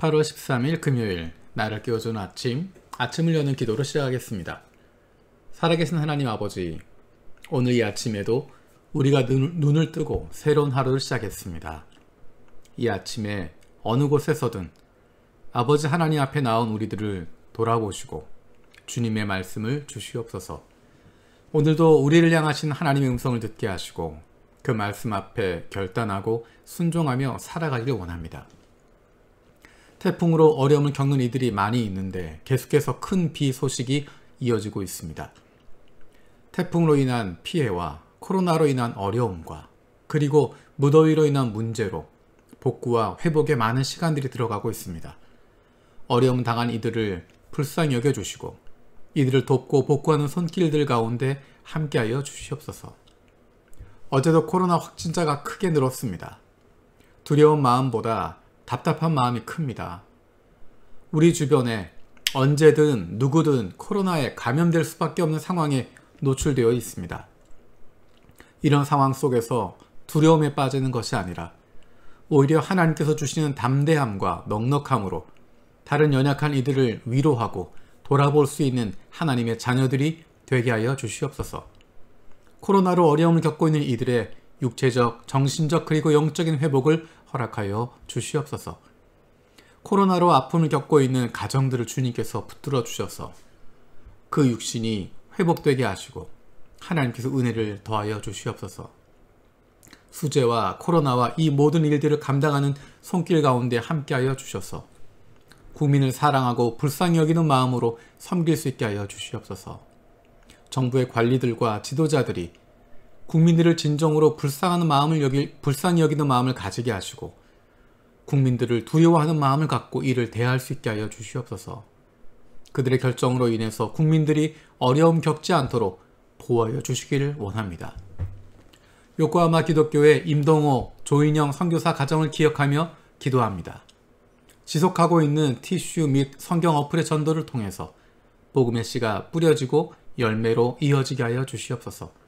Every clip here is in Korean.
8월 13일 금요일 나를 깨워주는 아침을 여는 기도로 시작하겠습니다. 살아계신 하나님 아버지, 오늘 이 아침에도 우리가 눈을 뜨고 새로운 하루를 시작했습니다. 이 아침에 어느 곳에서든 아버지 하나님 앞에 나온 우리들을 돌아보시고 주님의 말씀을 주시옵소서. 오늘도 우리를 향하신 하나님의 음성을 듣게 하시고 그 말씀 앞에 결단하고 순종하며 살아가기를 원합니다. 태풍으로 어려움을 겪는 이들이 많이 있는데 계속해서 큰 비 소식이 이어지고 있습니다. 태풍으로 인한 피해와 코로나로 인한 어려움과 그리고 무더위로 인한 문제로 복구와 회복에 많은 시간들이 들어가고 있습니다. 어려움 당한 이들을 불쌍히 여겨주시고 이들을 돕고 복구하는 손길들 가운데 함께하여 주시옵소서. 어제도 코로나 확진자가 크게 늘었습니다. 두려운 마음보다 답답한 마음이 큽니다. 우리 주변에 언제든 누구든 코로나에 감염될 수밖에 없는 상황에 노출되어 있습니다. 이런 상황 속에서 두려움에 빠지는 것이 아니라 오히려 하나님께서 주시는 담대함과 넉넉함으로 다른 연약한 이들을 위로하고 돌아볼 수 있는 하나님의 자녀들이 되게 하여 주시옵소서. 코로나로 어려움을 겪고 있는 이들의 육체적, 정신적 그리고 영적인 회복을 허락하여 주시옵소서. 코로나로 아픔을 겪고 있는 가정들을 주님께서 붙들어 주셔서 그 육신이 회복되게 하시고 하나님께서 은혜를 더하여 주시옵소서. 수재와 코로나와 이 모든 일들을 감당하는 손길 가운데 함께하여 주셔서 국민을 사랑하고 불쌍히 여기는 마음으로 섬길 수 있게 하여 주시옵소서. 정부의 관리들과 지도자들이 국민들을 진정으로 불쌍히 여기는 마음을 가지게 하시고 국민들을 두려워하는 마음을 갖고 이를 대할 수 있게 하여 주시옵소서. 그들의 결정으로 인해서 국민들이 어려움 겪지 않도록 보호하여 주시기를 원합니다. 요코하마 기독교회 임동호, 조인영 선교사 가정을 기억하며 기도합니다. 지속하고 있는 티슈 및 성경 어플의 전도를 통해서 복음의 씨가 뿌려지고 열매로 이어지게 하여 주시옵소서.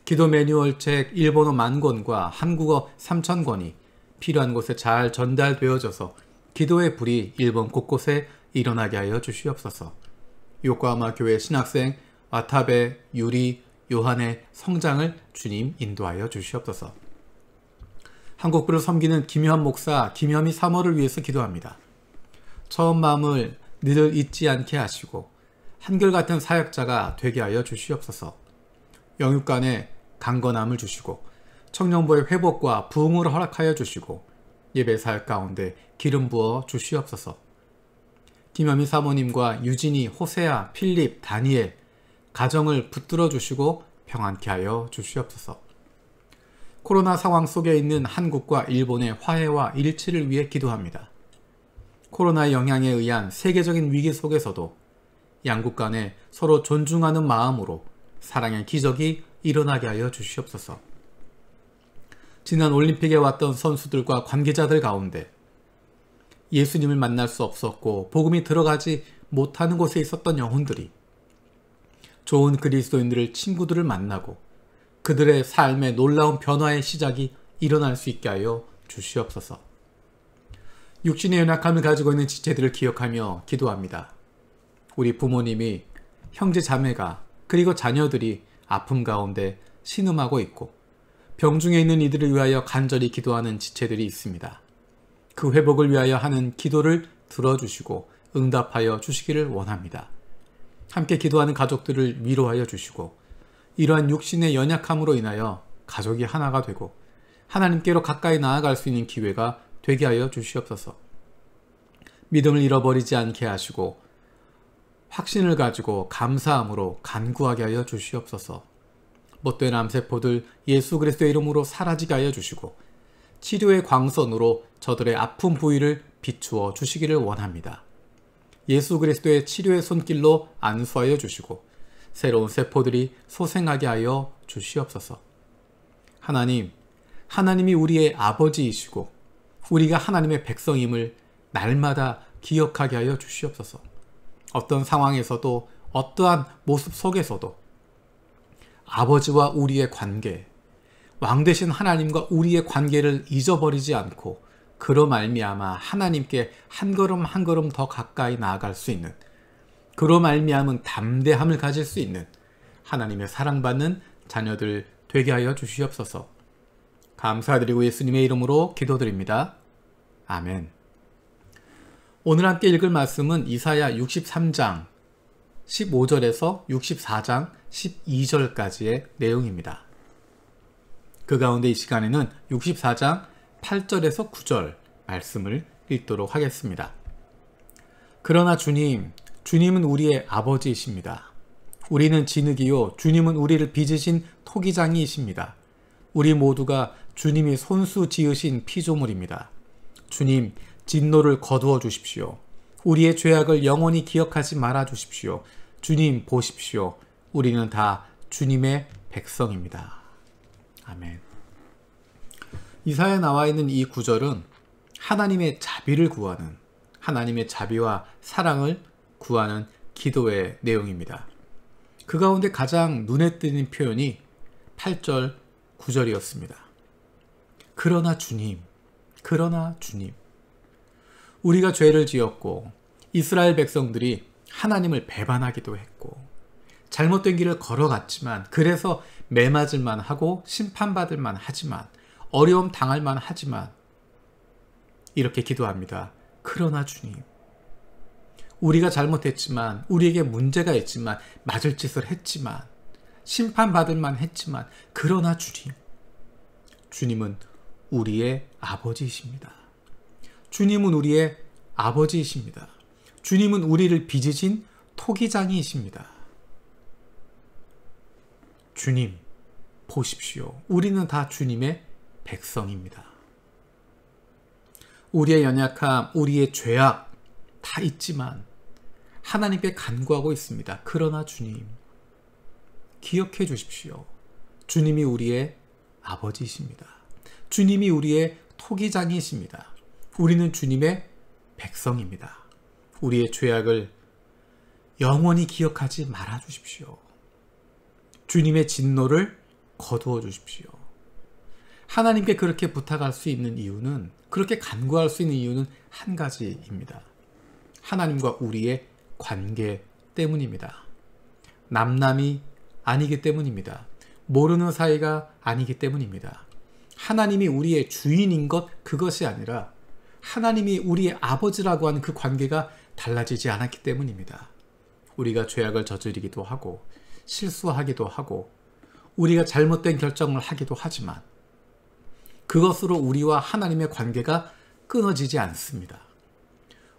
기도 매뉴얼 책 일본어 10,000권과 한국어 3,000권이 필요한 곳에 잘 전달되어져서 기도의 불이 일본 곳곳에 일어나게 하여 주시옵소서. 요코하마 교회 신학생 와타베, 유리, 요한의 성장을 주님 인도하여 주시옵소서. 한국부를 섬기는 김효한 목사, 김효미 사모를 위해서 기도합니다. 처음 마음을 늘 잊지 않게 하시고 한결같은 사역자가 되게 하여 주시옵소서. 영육간에 강건함을 주시고 청년부의 회복과 부흥을 허락하여 주시고 예배 사역 가운데 기름 부어 주시옵소서. 김효미 사모님과 유진이, 호세아, 필립, 다니엘 가정을 붙들어 주시고 평안케 하여 주시옵소서. 코로나 상황 속에 있는 한국과 일본의 화해와 일치를 위해 기도합니다. 코로나의 영향에 의한 세계적인 위기 속에서도 양국 간에 서로 존중하는 마음으로 사랑의 기적이 일어나게 하여 주시옵소서. 지난 올림픽에 왔던 선수들과 관계자들 가운데 예수님을 만날 수 없었고 복음이 들어가지 못하는 곳에 있었던 영혼들이 좋은 그리스도인들을 친구들을 만나고 그들의 삶의 놀라운 변화의 시작이 일어날 수 있게 하여 주시옵소서. 육신의 연약함을 가지고 있는 지체들을 기억하며 기도합니다. 우리 부모님이 형제 자매가 그리고 자녀들이 아픔 가운데 신음하고 있고 병중에 있는 이들을 위하여 간절히 기도하는 지체들이 있습니다. 그 회복을 위하여 하는 기도를 들어주시고 응답하여 주시기를 원합니다. 함께 기도하는 가족들을 위로하여 주시고 이러한 육신의 연약함으로 인하여 가족이 하나가 되고 하나님께로 가까이 나아갈 수 있는 기회가 되게 하여 주시옵소서. 믿음을 잃어버리지 않게 하시고 확신을 가지고 감사함으로 간구하게 하여 주시옵소서. 못된 암세포들 예수 그리스도의 이름으로 사라지게 하여 주시고 치료의 광선으로 저들의 아픈 부위를 비추어 주시기를 원합니다. 예수 그리스도의 치료의 손길로 안수하여 주시고 새로운 세포들이 소생하게 하여 주시옵소서. 하나님이 우리의 아버지이시고 우리가 하나님의 백성임을 날마다 기억하게 하여 주시옵소서. 어떤 상황에서도 어떠한 모습 속에서도 아버지와 우리의 관계, 왕 되신 하나님과 우리의 관계를 잊어버리지 않고 그로 말미암아 하나님께 한 걸음 한 걸음 더 가까이 나아갈 수 있는, 그로 말미암은 담대함을 가질 수 있는 하나님의 사랑받는 자녀들 되게 하여 주시옵소서. 감사드리고 예수님의 이름으로 기도드립니다. 아멘. 오늘 함께 읽을 말씀은 이사야 63장 15절에서 64장 12절까지의 내용입니다. 그 가운데 이 시간에는 64장 8절에서 9절 말씀을 읽도록 하겠습니다. 그러나 주님은 우리의 아버지이십니다. 우리는 진흙이요 주님은 우리를 빚으신 토기장이이십니다. 우리 모두가 주님이 손수 지으신 피조물입니다. 주님, 진노를 거두어 주십시오. 우리의 죄악을 영원히 기억하지 말아 주십시오. 주님 보십시오. 우리는 다 주님의 백성입니다. 아멘. 이사야에 나와 있는 이 구절은 하나님의 자비를 구하는, 하나님의 자비와 사랑을 구하는 기도의 내용입니다. 그 가운데 가장 눈에 띄는 표현이 8절, 9절이었습니다. 그러나 주님. 우리가 죄를 지었고 이스라엘 백성들이 하나님을 배반하기도 했고 잘못된 길을 걸어갔지만, 그래서 매맞을만 하고 심판받을만 하지만, 어려움 당할만 하지만 이렇게 기도합니다. 그러나 주님, 우리가 잘못했지만, 우리에게 문제가 있지만, 맞을 짓을 했지만, 심판받을만 했지만, 그러나 주님은 우리의 아버지이십니다. 주님은 우리의 아버지이십니다. 주님은 우리를 빚으신 토기장이이십니다. 주님 보십시오. 우리는 다 주님의 백성입니다. 우리의 연약함, 우리의 죄악 다 있지만 하나님께 간구하고 있습니다. 그러나 주님, 기억해 주십시오. 주님이 우리의 아버지이십니다. 주님이 우리의 토기장이십니다. 우리는 주님의 백성입니다. 우리의 죄악을 영원히 기억하지 말아 주십시오. 주님의 진노를 거두어 주십시오. 하나님께 그렇게 부탁할 수 있는 이유는, 그렇게 간구할 수 있는 이유는 한 가지입니다. 하나님과 우리의 관계 때문입니다. 남남이 아니기 때문입니다. 모르는 사이가 아니기 때문입니다. 하나님이 우리의 주인인 것, 그것이 아니라 하나님이 우리의 아버지라고 하는 그 관계가 달라지지 않았기 때문입니다. 우리가 죄악을 저지르기도 하고 실수하기도 하고 우리가 잘못된 결정을 하기도 하지만 그것으로 우리와 하나님의 관계가 끊어지지 않습니다.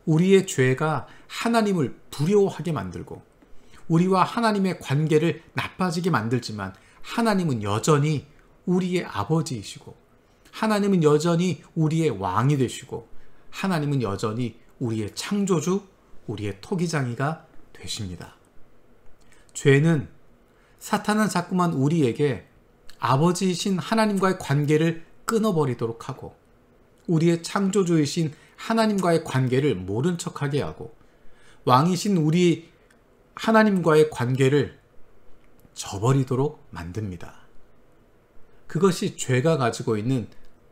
우리의 죄가 하나님을 두려워하게 만들고 우리와 하나님의 관계를 나빠지게 만들지만, 하나님은 여전히 우리의 아버지이시고, 하나님은 여전히 우리의 왕이 되시고, 하나님은 여전히 우리의 창조주, 우리의 토기장이가 되십니다. 사탄은 자꾸만 우리에게 아버지이신 하나님과의 관계를 끊어버리도록 하고, 우리의 창조주이신 하나님과의 관계를 모른 척하게 하고, 왕이신 우리 하나님과의 관계를 저버리도록 만듭니다. 그것이 죄가 가지고 있는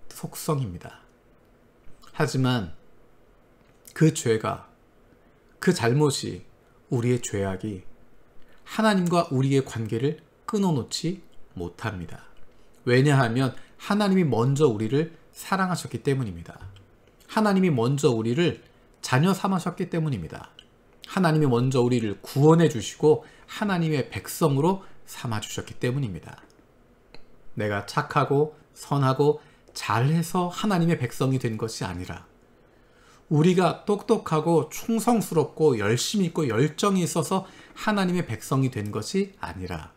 속성입니다. 하지만 그 죄가, 그 잘못이, 우리의 죄악이 하나님과 우리의 관계를 끊어놓지 못합니다. 왜냐하면 하나님이 먼저 우리를 사랑하셨기 때문입니다. 하나님이 먼저 우리를 자녀 삼으셨기 때문입니다. 하나님이 먼저 우리를 구원해 주시고 하나님의 백성으로 삼아 주셨기 때문입니다. 내가 착하고 선하고 잘해서 하나님의 백성이 된 것이 아니라, 우리가 똑똑하고 충성스럽고 열심히 있고 열정이 있어서 하나님의 백성이 된 것이 아니라,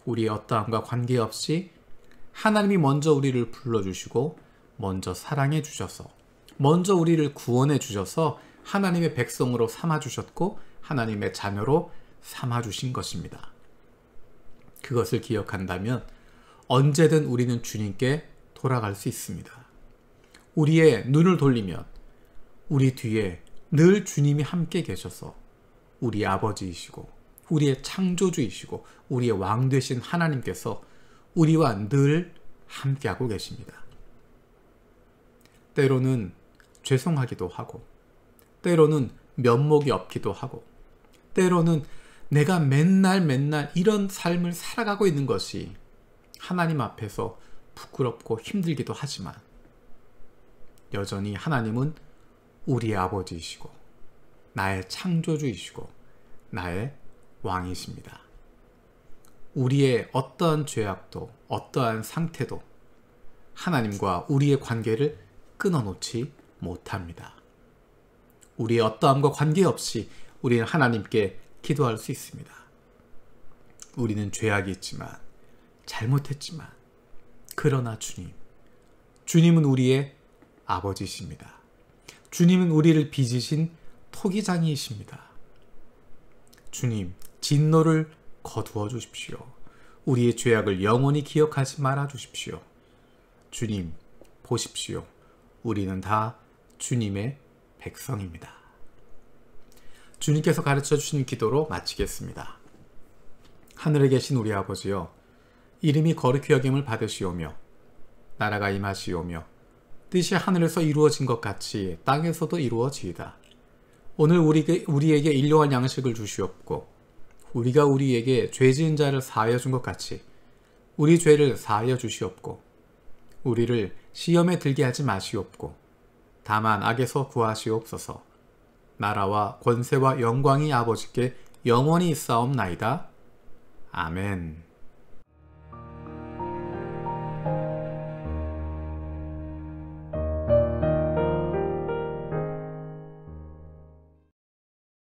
우리의 어떠함과 관계없이 하나님이 먼저 우리를 불러주시고 먼저 사랑해 주셔서, 먼저 우리를 구원해 주셔서 하나님의 백성으로 삼아주셨고 하나님의 자녀로 삼아주신 것입니다. 그것을 기억한다면 언제든 우리는 주님께 돌아갈 수 있습니다. 우리의 눈을 돌리면 우리 뒤에 늘 주님이 함께 계셔서 우리 아버지이시고 우리의 창조주이시고 우리의 왕 되신 하나님께서 우리와 늘 함께하고 계십니다. 때로는 죄송하기도 하고, 때로는 면목이 없기도 하고, 때로는 내가 맨날 이런 삶을 살아가고 있는 것이 하나님 앞에서 부끄럽고 힘들기도 하지만, 여전히 하나님은 우리의 아버지이시고 나의 창조주이시고 나의 왕이십니다. 우리의 어떠한 죄악도 어떠한 상태도 하나님과 우리의 관계를 끊어놓지 못합니다. 우리의 어떠함과 관계없이 우리는 하나님께 기도할 수 있습니다. 우리는 죄악이 있지만, 잘못했지만, 그러나 주님은 우리의 아버지이십니다. 주님은 우리를 빚으신 토기장이이십니다. 주님, 진노를 거두어 주십시오. 우리의 죄악을 영원히 기억하지 말아 주십시오. 주님, 보십시오. 우리는 다 주님의 백성입니다. 주님께서 가르쳐 주신 기도로 마치겠습니다. 하늘에 계신 우리 아버지여, 이름이 거룩히 여김을 받으시오며 나라가 임하시오며 뜻이 하늘에서 이루어진 것 같이 땅에서도 이루어지이다. 오늘 우리에게 일용할 양식을 주시옵고, 우리가 우리에게 죄 지은 자를 사하여 준 것 같이 우리 죄를 사하여 주시옵고, 우리를 시험에 들게 하지 마시옵고, 다만 악에서 구하시옵소서. 나라와 권세와 영광이 아버지께 영원히 있사옵나이다. 아멘.